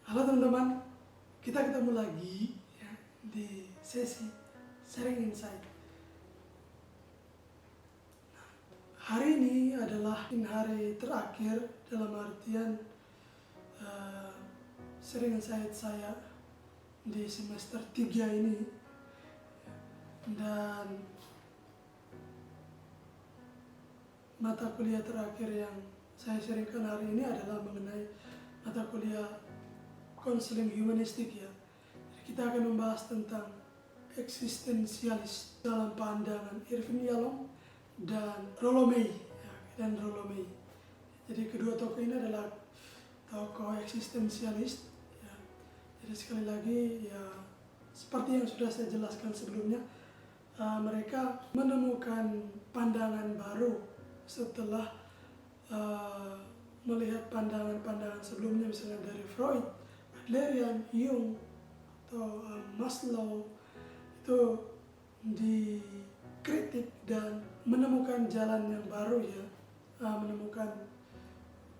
Halo teman-teman, kita ketemu lagi ya, di sesi Sharing Insight. Hari ini adalah hari terakhir dalam artian Sharing Insight saya di semester 3 ini. Dan mata kuliah terakhir yang saya sharingkan hari ini adalah mengenai mata kuliah konseling humanistik ya. Kita akan membahas tentang eksistensialis dalam pandangan Irvin Yalom dan Rollo May. Jadi kedua tokoh ini adalah tokoh eksistensialis ya. Jadi sekali lagi ya, seperti yang sudah saya jelaskan sebelumnya, mereka menemukan pandangan baru setelah melihat pandangan-pandangan sebelumnya, misalnya dari Freud, Adlerian, Jung, atau Maslow, itu dikritik dan menemukan jalan yang baru ya, menemukan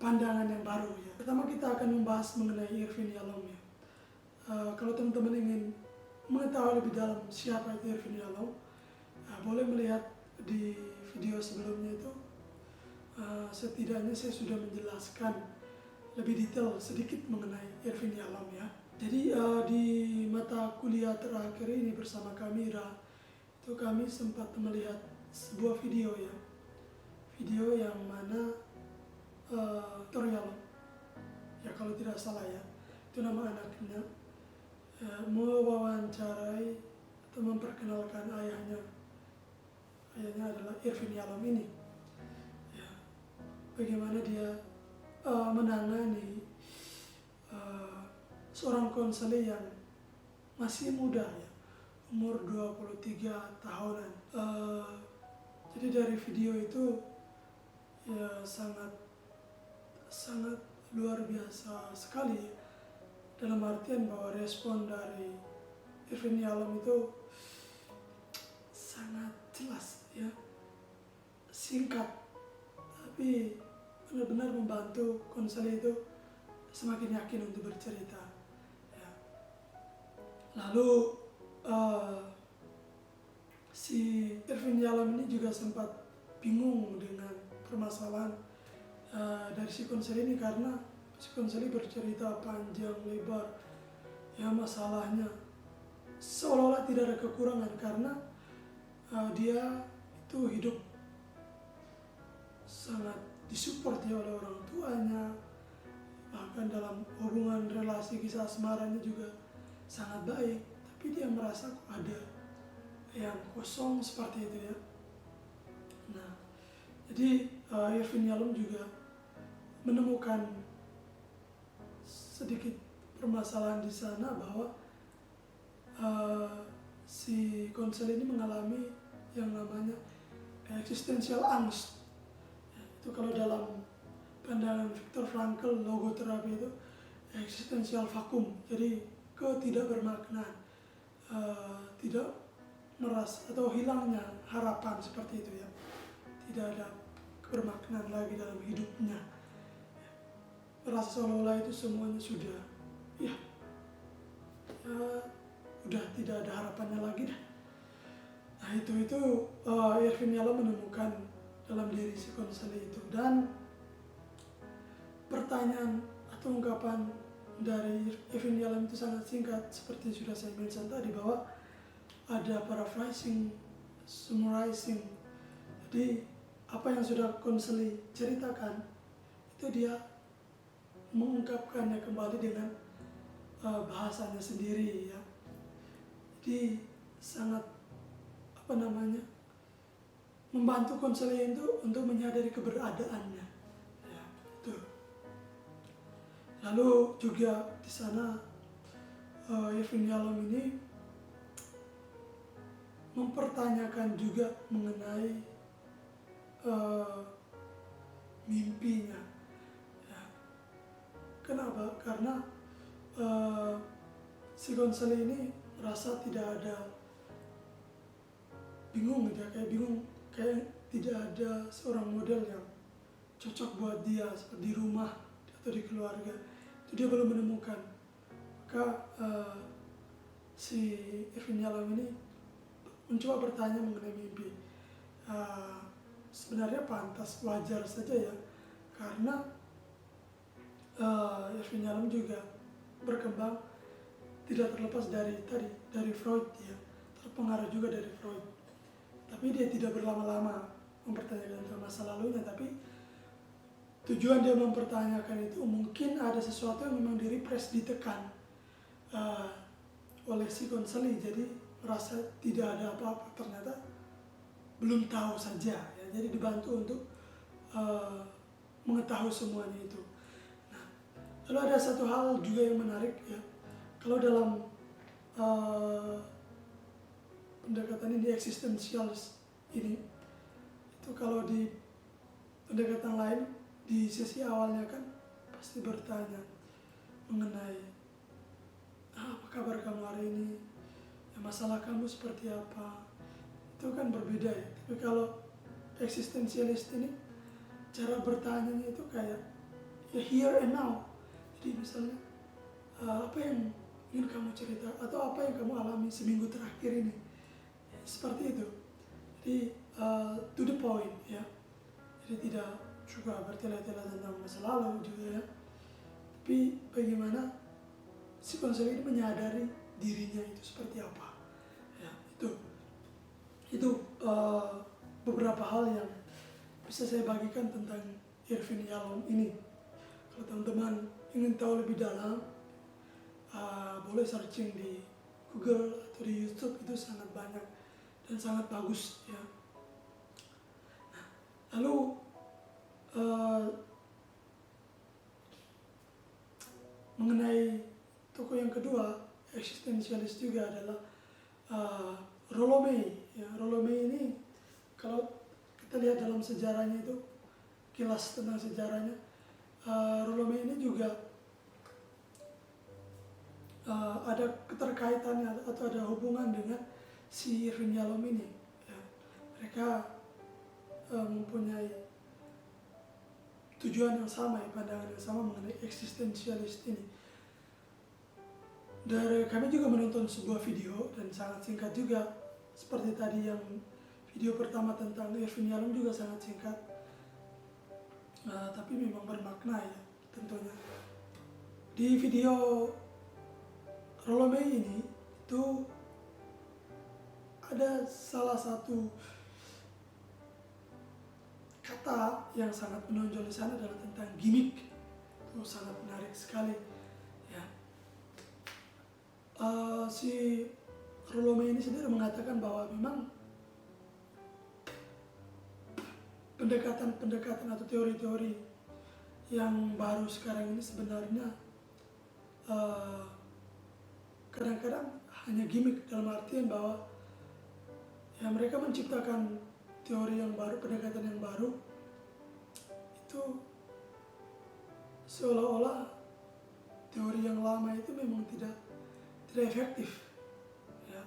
pandangan yang baru ya. Pertama kita akan membahas mengenai Irvin Yalom ya. Kalau teman-teman ingin mengetahui lebih dalam siapa itu Irvin Yalom, boleh melihat di video sebelumnya itu. Setidaknya saya sudah menjelaskan lebih detail sedikit mengenai Irvin Yalom ya. Jadi di mata kuliah terakhir ini bersama Kamira, itu kami sempat melihat sebuah video ya. Video yang mana Dr. Yalom, ya kalau tidak salah ya, itu nama anaknya, mewawancarai atau memperkenalkan ayahnya. Ayahnya adalah Irvin Yalom ini. Ya, bagaimana dia menangani seorang konselor yang masih muda ya, umur 23 tahunan. Jadi dari video itu ya sangat luar biasa sekali, dalam artian bahwa respon dari Irvin Yalom itu sangat jelas ya, singkat, tapi benar-benar membantu konselor itu semakin yakin untuk bercerita ya. Lalu si Irvin Yalom ini juga sempat bingung dengan permasalahan dari si konselor ini, karena si konselor bercerita panjang lebar ya masalahnya, seolah-olah tidak ada kekurangan karena dia itu hidup sangat disupport ya oleh orang tuanya, bahkan dalam hubungan relasi kisah asmaranya juga sangat baik, tapi dia merasa kok ada yang kosong seperti itu ya. Nah, jadi Irvin Yalom juga menemukan sedikit permasalahan di sana, bahwa si konselor ini mengalami yang namanya existential angst. Itu kalau dalam pandangan Viktor Frankl, logoterapi itu eksistensial vakum, jadi ketidakbermaknaan, tidak merasa atau hilangnya harapan seperti itu ya, tidak ada kebermaknaan lagi dalam hidupnya, merasa seolah-olah itu semuanya sudah ya udah tidak ada harapannya lagi dah. Nah itu Irvin Yalom menemukan dalam diri si konselor itu, dan pertanyaan atau ungkapan dari Irvin Yalom itu sangat singkat, seperti sudah saya mention tadi, bahwa ada paraphrasing, summarizing. Jadi apa yang sudah konselor ceritakan itu dia mengungkapkannya kembali dengan bahasanya sendiri ya. Jadi sangat membantu konselor itu untuk menyadari keberadaannya ya, itu. Lalu juga di sana Irvin Yalom ini mempertanyakan juga mengenai mimpinya ya. Kenapa? Karena si konselor ini merasa tidak ada, bingung gitu ya, kayak tidak ada seorang model yang cocok buat dia, seperti di rumah atau di keluarga. Itu dia belum menemukan maka si Irfin Yalom ini mencoba bertanya mengenai mimpi. Sebenarnya pantas, wajar saja ya, karena Irfin Yalom juga berkembang tidak terlepas dari Freud ya, terpengaruh juga dari Freud. Tapi dia tidak berlama-lama mempertanyakan tentang masa lalunya, tapi tujuan dia mempertanyakan itu mungkin ada sesuatu yang memang direpress, ditekan oleh si konseli, jadi merasa tidak ada apa-apa, ternyata belum tahu saja ya, jadi dibantu untuk mengetahui semuanya itu. Nah, lalu ada satu hal juga yang menarik ya, kalau dalam pendekatan ini eksistensialis ini, itu kalau di pendekatan lain di sesi awalnya kan pasti bertanya mengenai apa kabar kamu hari ini, ya, masalah kamu seperti apa, itu kan berbeda ya. Tapi kalau eksistensialis ini cara bertanya itu kayak ya here and now. Jadi misalnya apa yang ingin kamu cerita atau apa yang kamu alami seminggu terakhir ini, ya, seperti itu. Jadi to the point ya. Jadi tidak juga bertele-tele tentang masa lalu juga ya. Tapi bagaimana si konselor ini menyadari dirinya itu seperti apa. Ya, itu beberapa hal yang bisa saya bagikan tentang Irfin Yalom ini. Kalau teman-teman ingin tahu lebih dalam, boleh searching di Google atau di YouTube, itu sangat banyak dan sangat bagus ya. Lalu mengenai tokoh yang kedua eksistensialis juga adalah Rollo May. Ya, Rollo May ini kalau kita lihat dalam sejarahnya itu, kilas tentang sejarahnya, Rollo May ini juga ada keterkaitannya atau ada hubungan dengan si Irfin Yalom ini. Ya, mereka mempunyai tujuan yang sama, pandangan yang sama mengenai eksistensialis ini. Dan kami juga menonton sebuah video dan sangat singkat juga, seperti tadi yang video pertama tentang Irfin Yalom juga sangat singkat, tapi memang bermakna ya tentunya. Di video Rollo May ini itu ada salah satu kata yang sangat menonjol di sana adalah tentang gimmick. Itu sangat menarik sekali ya. Si Rollo May ini sendiri mengatakan bahwa memang pendekatan atau teori-teori yang baru sekarang ini sebenarnya kadang-kadang hanya gimmick, dalam artian bahwa ya mereka menciptakan teori yang baru, pendekatan yang baru, itu seolah-olah teori yang lama itu memang tidak efektif ya.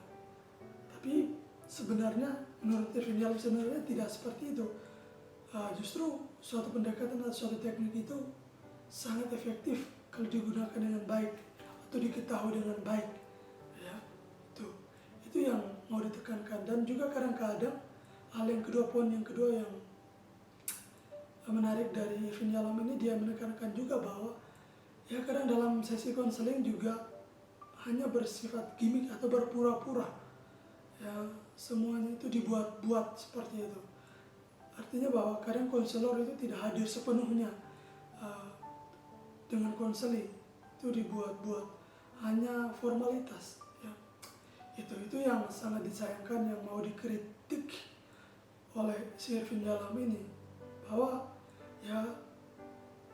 Tapi sebenarnya menurut Irfin Yalom sebenarnya tidak seperti itu. Justru suatu pendekatan atau suatu teknik itu sangat efektif kalau digunakan dengan baik atau diketahui dengan baik ya. Itu yang mau ditekankan. Dan juga kadang-kadang hal yang kedua, poin yang kedua yang menarik dari Irfin Yalom ini, dia menekankan juga bahwa ya kadang dalam sesi konseling juga hanya bersifat gimmick atau berpura-pura ya, semuanya itu dibuat-buat seperti itu. Artinya bahwa kadang konselor itu tidak hadir sepenuhnya dengan konseling, itu dibuat-buat, hanya formalitas ya. Itu yang sangat disayangkan, yang mau dikritik oleh si Irfin Yalom ini, bahwa ya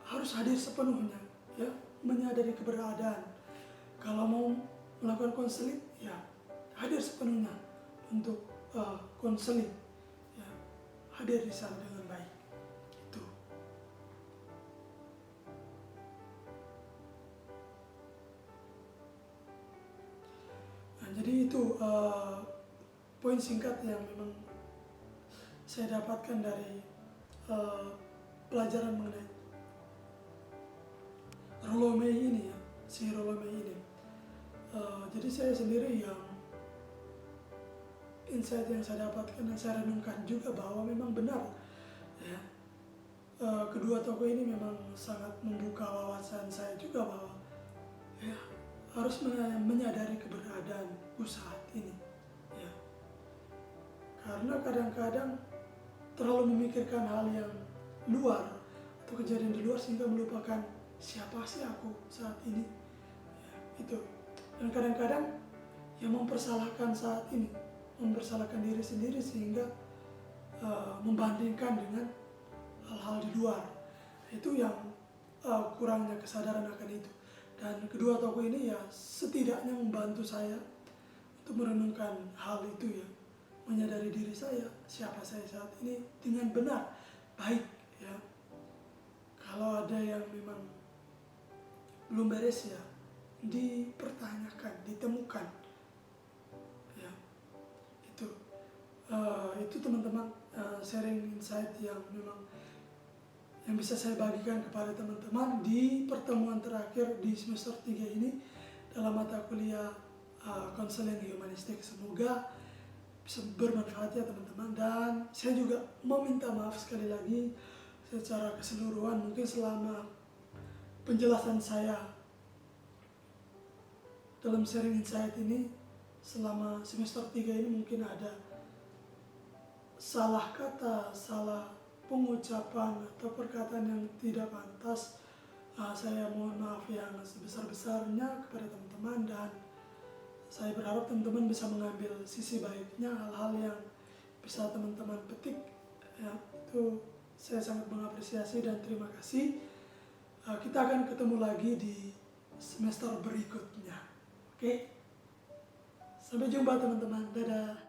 harus hadir sepenuhnya ya, menyadari keberadaan. Kalau mau melakukan konseling ya hadir sepenuhnya untuk konseling ya, hadir di sana dengan baik. Itu. Nah, jadi itu poin singkat yang memang saya dapatkan dari pelajaran mengenai Rollo May ini ya, si Rollo May ini. Jadi saya sendiri yang insight yang saya dapatkan dan saya renungkan juga bahwa memang benar ya, kedua tokoh ini memang sangat membuka wawasan saya juga bahwa ya harus menyadari keberadaanku saat ini ya, karena kadang-kadang terlalu memikirkan hal yang luar atau kejadian di luar sehingga melupakan siapa sih aku saat ini ya, itu. Dan kadang-kadang yang mempersalahkan saat ini, mempersalahkan diri sendiri sehingga membandingkan dengan hal-hal di luar. Itu yang kurangnya kesadaran akan itu. Dan kedua tokoh ini ya setidaknya membantu saya untuk merenungkan hal itu ya, menyadari diri saya, siapa saya saat ini dengan benar, baik ya. Kalau ada yang memang belum beres ya, dipertanyakan, ditemukan ya. Itu teman-teman, sharing insight yang memang yang bisa saya bagikan kepada teman-teman di pertemuan terakhir di semester 3 ini dalam mata kuliah konseling humanistik. Semoga bisa bermanfaat ya teman-teman, dan saya juga meminta maaf sekali lagi secara keseluruhan mungkin selama penjelasan saya dalam sharing insight ini selama semester 3 ini mungkin ada salah kata, salah pengucapan atau perkataan yang tidak pantas. Saya mohon maaf yang sebesar-besarnya kepada teman-teman, dan saya berharap teman-teman bisa mengambil sisi baiknya, hal-hal yang bisa teman-teman petik ya, itu saya sangat mengapresiasi dan terima kasih. Kita akan ketemu lagi di semester berikutnya. Oke? Sampai jumpa teman-teman. Dadah.